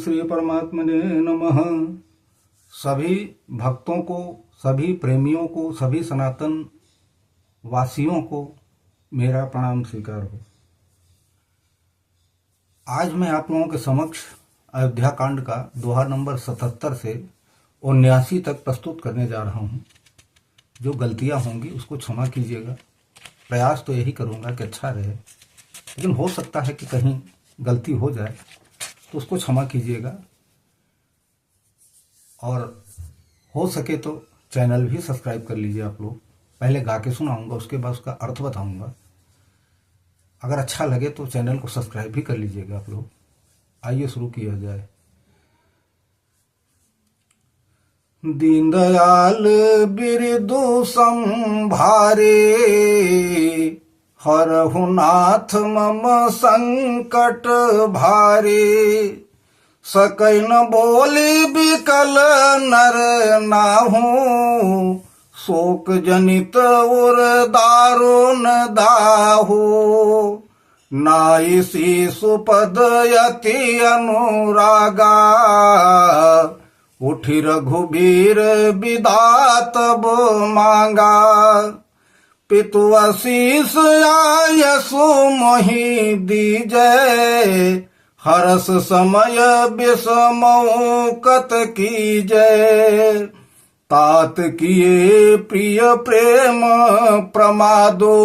श्री परमात्मने नमः। सभी भक्तों को, सभी प्रेमियों को, सभी सनातन वासियों को मेरा प्रणाम स्वीकार हो। आज मैं आप लोगों के समक्ष अयोध्या कांड का दोहा नंबर 77 से 79 तक प्रस्तुत करने जा रहा हूं। जो गलतियां होंगी उसको क्षमा कीजिएगा। प्रयास तो यही करूंगा कि अच्छा रहे, लेकिन हो सकता है कि कहीं गलती हो जाए तो उसको क्षमा कीजिएगा। और हो सके तो चैनल भी सब्सक्राइब कर लीजिए आप लोग। पहले गा के सुनाऊंगा, उसके बाद उसका अर्थ बताऊंगा। अगर अच्छा लगे तो चैनल को सब्सक्राइब भी कर लीजिएगा आप लोग। आइए शुरू किया जाए। दीनदयाल बिरदु संभारे, हरहु नाथ मम संकट भारे। सकै न बोली बिकल नर नाहू, शोक जनित उर दारुण दाहू। नाइसी सुपद यति अनुरागा, उठि रघुबीर विदातब मांगा। पितु आशीष आयसु मोहि दीजै, हरस समय विषमौकत कीजै। तात किए प्रिय प्रेम प्रमादो,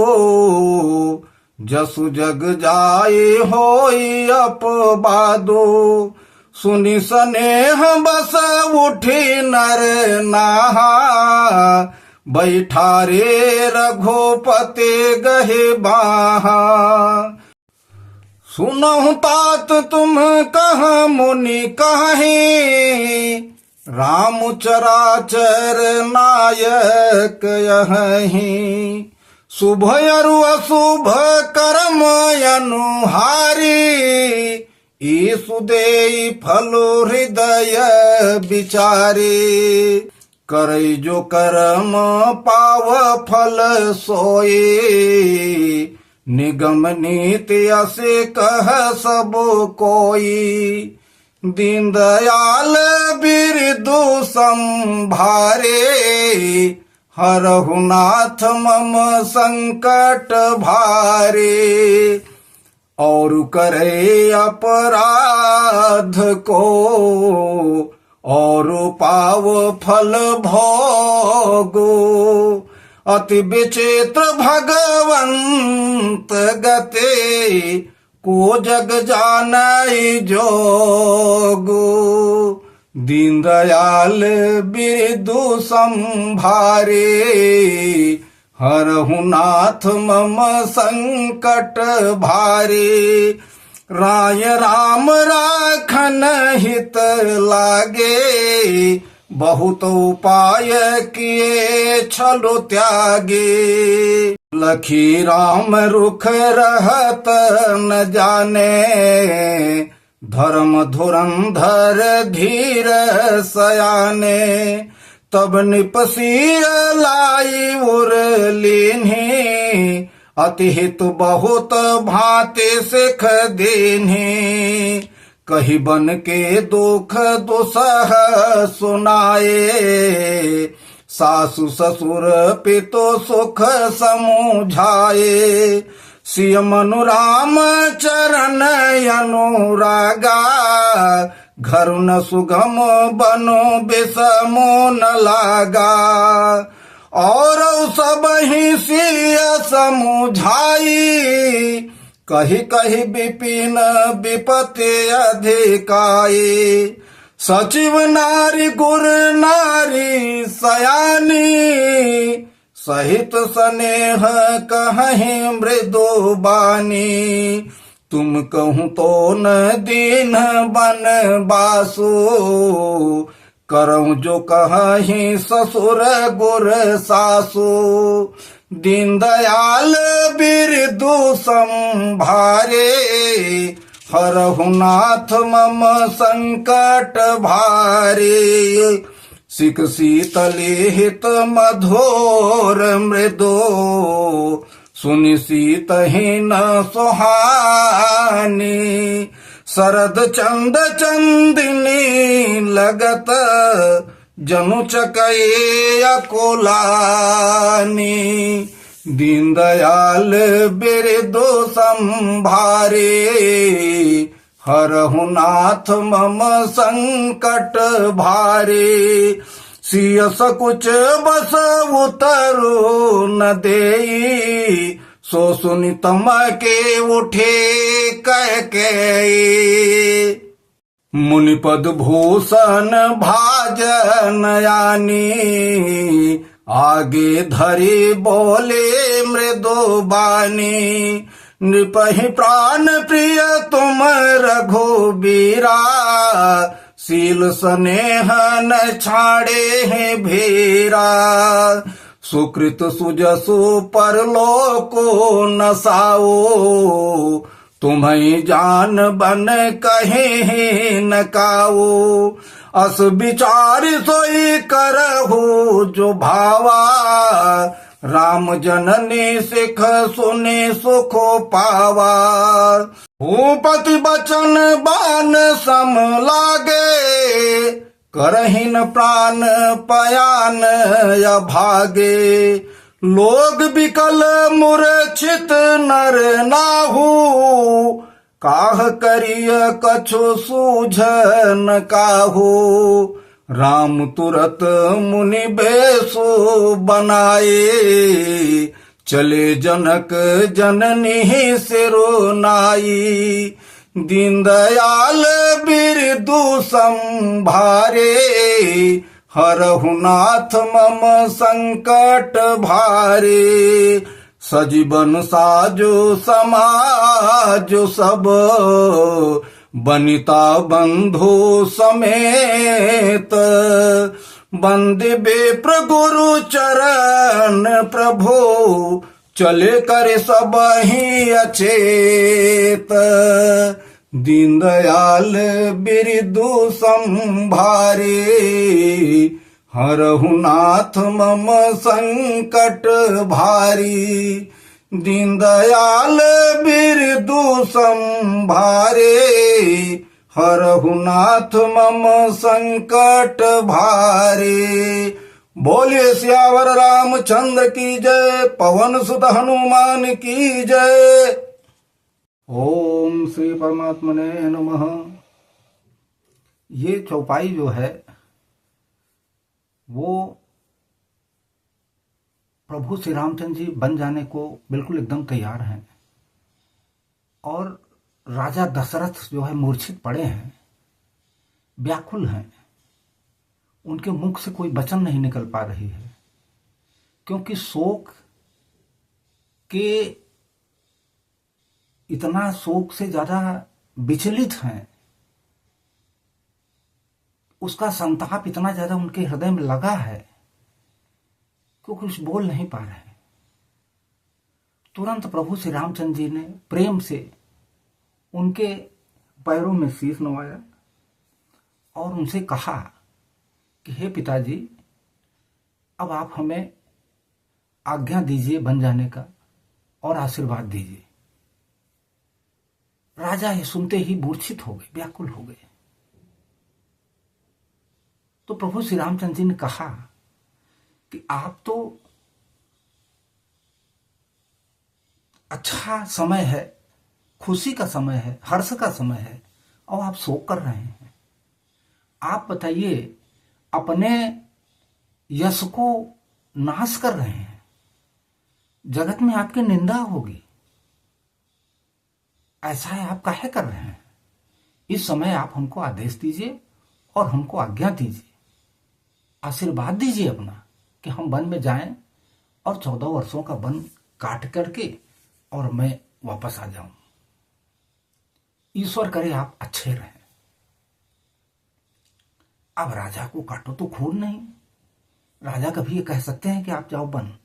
जसु जग जाए होई अपवादो। सुनि स्नेह बस उठी नर नाहा, बैठारे रघुपति गहे बाहा। सुनहु तात तुम कह मुनि कहीं, राम चराचर नायक यहीं। शुभ अरु अशुभ कर्म अनुहारी, ईसु देई फलो हृदय विचारे। करई जो कर्म पाव फल सोए, निगम नीति असे कह सब कोई। दीनदयाल बिरदु संभारे, हरहु नाथ मम संकट भारे। और करे अपराध को, और पाव फल भोगो। अति विचित्र भगवंत गते, को जग जानाई जोगो। दीनदयाल बिरदु संभारे, हरहु नाथ मम संकट भारे। राय राम राखन हित लागे, बहुत उपाय किए छलो त्यागे। लखी राम रुख रहत न जाने, धर्म धुरंधर धीर सयाने। तब निपसी लाई उर लीन्ही, अति हित बहुत भांति सिख दीन्ही। कही बन के दुख दुसह सुनाए, सासु ससुर पितु सुख समुझाए। सिय मनु राम चरण अनुरागा, घर न सुगम बनो विषमो न लागा। और सब ही सिय समुझाई, कही कही विपिन विपत्ति अधिकाई। सचिव नारी गुर नारी सयानी, सहित स्नेह कहीं मृदु बानी। तुम कहूँ तो न दीन बन बासु, करऊँ जो कहीं ससुर गुर सासु। दीनदयाल बिरदु संभारे, हरहु नाथ मम संकट भारे। सिक शीतली हित मधुर मृदो, सुनि सीतहि न सुहानी। शरद चंद चंदिनी लगत जनु चकये अकोलानी। दीनदयाल बिरदो संभारे हरहु नाथ मम संकट भारे। सिय सकुच बस उतरु न देई सो सुनि तम के उठे कह के। मुनिपद भूषण भाजन यानी आगे धरी बोले मृदु बानी। नृपहि प्राण प्रिय तुम रघुबीरा शील स्नेह न छाड़े हैं भेरा। सुकृत सुजसु परलोको नसाओ तुम्हें जान बन कहे न काओ। अस विचार सोई करहु जो भावा राम जननी सिख सुने सुखो पावा। भूपति बचन बान सम लागे करहिन प्राण पयान अभागे। लोग बिकल मूर्छित नर नाहु काह करिय कछु सूझन काहू। राम तुरत मुनि बेसु बनाए चले जनक जननी सिरुनाई। दीनदयाल बिरदु संभारे हरहु नाथ मम संकट भारे। सजीवन साजो समाज सब बनिता बंधु समेत। बंदे बेप्र गुरु चरण प्रभु चले करे सब ही अचेत। दीनदयाल बिरदु संभारे हरहु नाथ मम संकट भारी। दीनदयाल बिरदु संभारे हरहु नाथ मम संकट भारे। बोलिए सियावर रामचंद्र की जय, पवन सुत हनुमान की जय। ओम श्री परमात्मने नमः। ये चौपाई जो है वो प्रभु श्री रामचंद्र जी बन जाने को बिल्कुल एकदम तैयार हैं और राजा दशरथ जो है मूर्छित पड़े हैं, व्याकुल हैं। उनके मुख से कोई वचन नहीं निकल पा रही है क्योंकि शोक के इतना शोक से ज्यादा विचलित हैं। उसका संताप इतना ज्यादा उनके हृदय में लगा है कि कुछ बोल नहीं पा रहे। तुरंत प्रभु श्री रामचंद्र जी ने प्रेम से उनके पैरों में शीश नवाया और उनसे कहा कि हे पिताजी, अब आप हमें आज्ञा दीजिए बन जाने का और आशीर्वाद दीजिए। राजा ये सुनते ही मूर्छित हो गए, व्याकुल हो गए। तो प्रभु श्री रामचंद्र जी ने कहा कि आप तो अच्छा समय है, खुशी का समय है, हर्ष का समय है और आप शोक कर रहे हैं। आप बताइए, अपने यश को नाश कर रहे हैं, जगत में आपकी निंदा होगी। ऐसा है, आप काहे कर रहे हैं? इस समय आप हमको आदेश दीजिए और हमको आज्ञा दीजिए, आशीर्वाद दीजिए अपना कि हम वन में जाएं और 14 वर्षों का वन काट करके और मैं वापस आ जाऊं। ईश्वर करे आप अच्छे रहें। अब राजा को काटो तो खून नहीं। राजा कभी ये कह सकते हैं कि आप जाओ वन?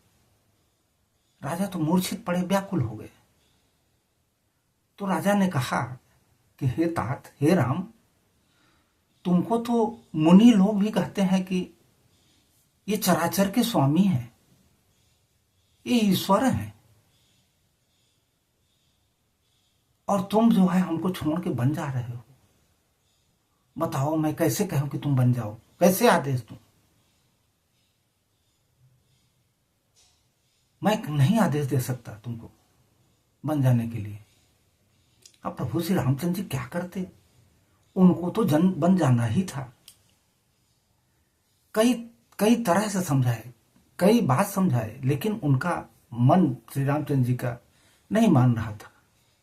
राजा तो मूर्छित पड़े, व्याकुल हो गए। तो राजा ने कहा कि हे तात, हे राम, तुमको तो मुनि लोग भी कहते हैं कि ये चराचर के स्वामी हैं, ये ईश्वर हैं और तुम जो है हमको छोड़ के बन जा रहे हो। बताओ मैं कैसे कहूं कि तुम बन जाओ, कैसे आदेश दूं? मैं नहीं आदेश दे सकता तुमको बन जाने के लिए। अब प्रभु श्री रामचंद्र जी क्या करते? उनको तो जन बन जाना ही था। कई कई तरह से समझाए, कई बात समझाए, लेकिन उनका मन श्री रामचंद्र जी का नहीं मान रहा था।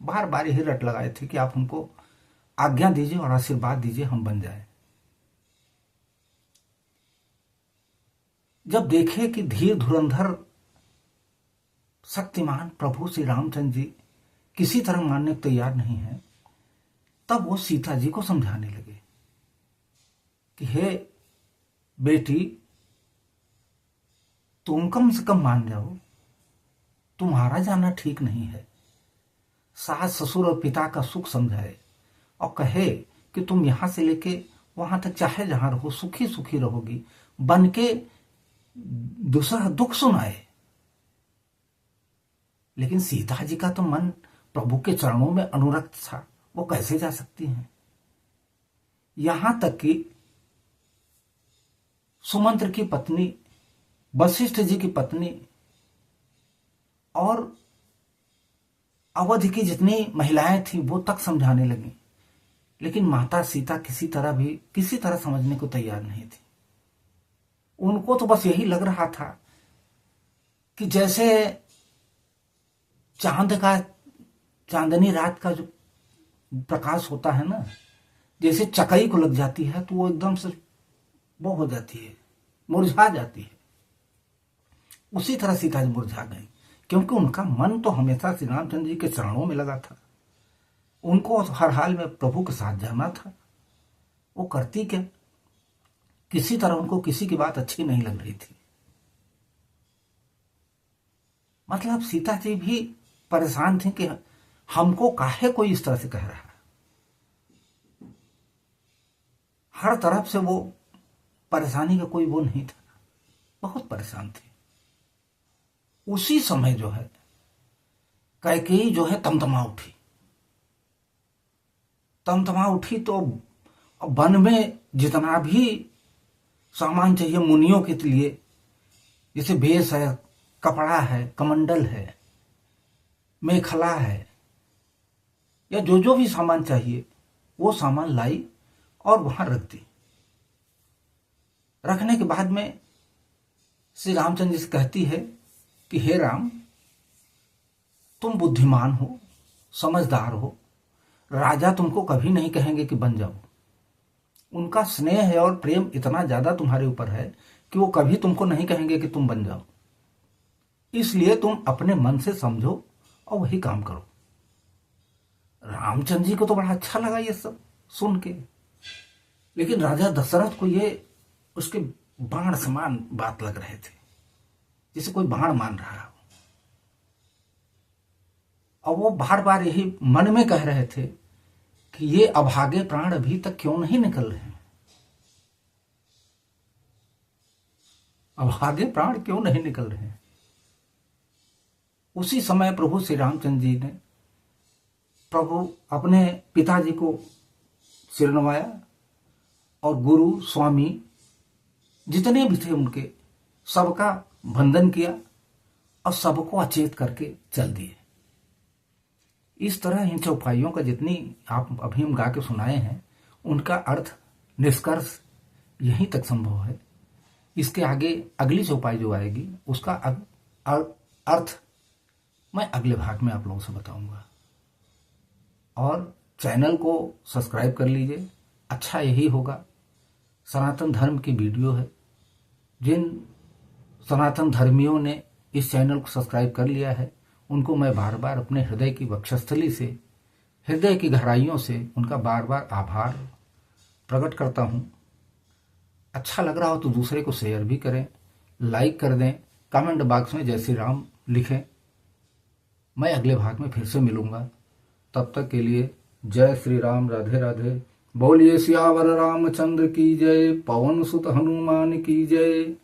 बार बार यही रट लगाए थे कि आप हमको आज्ञा दीजिए और आशीर्वाद दीजिए, हम बन जाए। जब देखे कि धीर धुरंधर शक्तिमान प्रभु श्री रामचंद्र जी किसी तरह मानने को तैयार नहीं है, तब वो सीता जी को समझाने लगे कि हे बेटी, तुम कम से कम मान जाओ, तुम्हारा जाना ठीक नहीं है। सास ससुर और पिता का सुख समझाए और कहे कि तुम यहां से लेके वहां तक चाहे जहां रहो सुखी सुखी रहोगी, बन के दूसरा दुख सुनाए। लेकिन सीता जी का तो मन प्रभु के चरणों में अनुरक्त था, वो कैसे जा सकती हैं? यहां तक कि सुमंत्र की पत्नी, वशिष्ठ जी की पत्नी और अवध की जितनी महिलाएं थी वो तक समझाने लगी, लेकिन माता सीता किसी तरह समझने को तैयार नहीं थी। उनको तो बस यही लग रहा था कि जैसे चांदनी रात का जो प्रकाश होता है ना, जैसे चकई को लग जाती है तो वो एकदम से वो हो जाती है, मुरझा जाती है। उसी तरह सीता जी मुरझा गई, क्योंकि उनका मन तो हमेशा श्री रामचंद्र जी के चरणों में लगा था। उनको हर हाल में प्रभु के साथ जाना था। वो करती क्या? किसी तरह उनको किसी की बात अच्छी नहीं लग रही थी। मतलब सीता जी भी परेशान थी कि हमको काहे कोई इस तरह से कह रहा है। हर तरफ से वो परेशानी का कोई वो नहीं था, बहुत परेशान थी। उसी समय जो है कैकेयी जो है तमतमा उठी। तमतमा उठी तो वन में जितना भी सामान चाहिए मुनियों के लिए, जैसे भेष है, कपड़ा है, कमंडल है, मेखला है, या जो जो भी सामान चाहिए वो सामान लाई और वहां रख दी। रखने के बाद में श्री रामचंद्र जी से कहती है कि हे राम, तुम बुद्धिमान हो, समझदार हो, राजा तुमको कभी नहीं कहेंगे कि बन जाओ। उनका स्नेह है और प्रेम इतना ज्यादा तुम्हारे ऊपर है कि वो कभी तुमको नहीं कहेंगे कि तुम बन जाओ। इसलिए तुम अपने मन से समझो और वही काम करो। रामचंद्र जी को तो बड़ा अच्छा लगा ये सब सुन के, लेकिन राजा दशरथ को ये उसके बाण समान बात लग रहे थे, जैसे कोई बाण मान रहा हो। और वो बार बार यही मन में कह रहे थे कि ये अभागे प्राण अभी तक क्यों नहीं निकल रहे हैं, अभागे प्राण क्यों नहीं निकल रहे हैं। उसी समय प्रभु श्री रामचंद्र जी ने प्रभु अपने पिताजी को सिर नवाया और गुरु स्वामी जितने भी थे उनके सबका वंदन किया और सबको अचेत करके चल दिए। इस तरह इन चौपाइयों का जितनी आप अभी हम गा के सुनाए हैं, उनका अर्थ निष्कर्ष यहीं तक संभव है। इसके आगे अगली चौपाई जो आएगी उसका अर्थ मैं अगले भाग में आप लोगों से बताऊंगा। और चैनल को सब्सक्राइब कर लीजिए, अच्छा यही होगा। सनातन धर्म की वीडियो है, जिन सनातन धर्मियों ने इस चैनल को सब्सक्राइब कर लिया है उनको मैं बार बार अपने हृदय की वक्षस्थली से, हृदय की गहराइयों से उनका बार बार आभार प्रकट करता हूँ। अच्छा लग रहा हो तो दूसरे को शेयर भी करें, लाइक कर दें, कमेंट बॉक्स में जय श्री राम लिखें। मैं अगले भाग में फिर से मिलूंगा, तब तक के लिए जय श्री राम, राधे राधे। बोलिए सियावर रामचंद्र की जय, पवन सुत हनुमान की जय।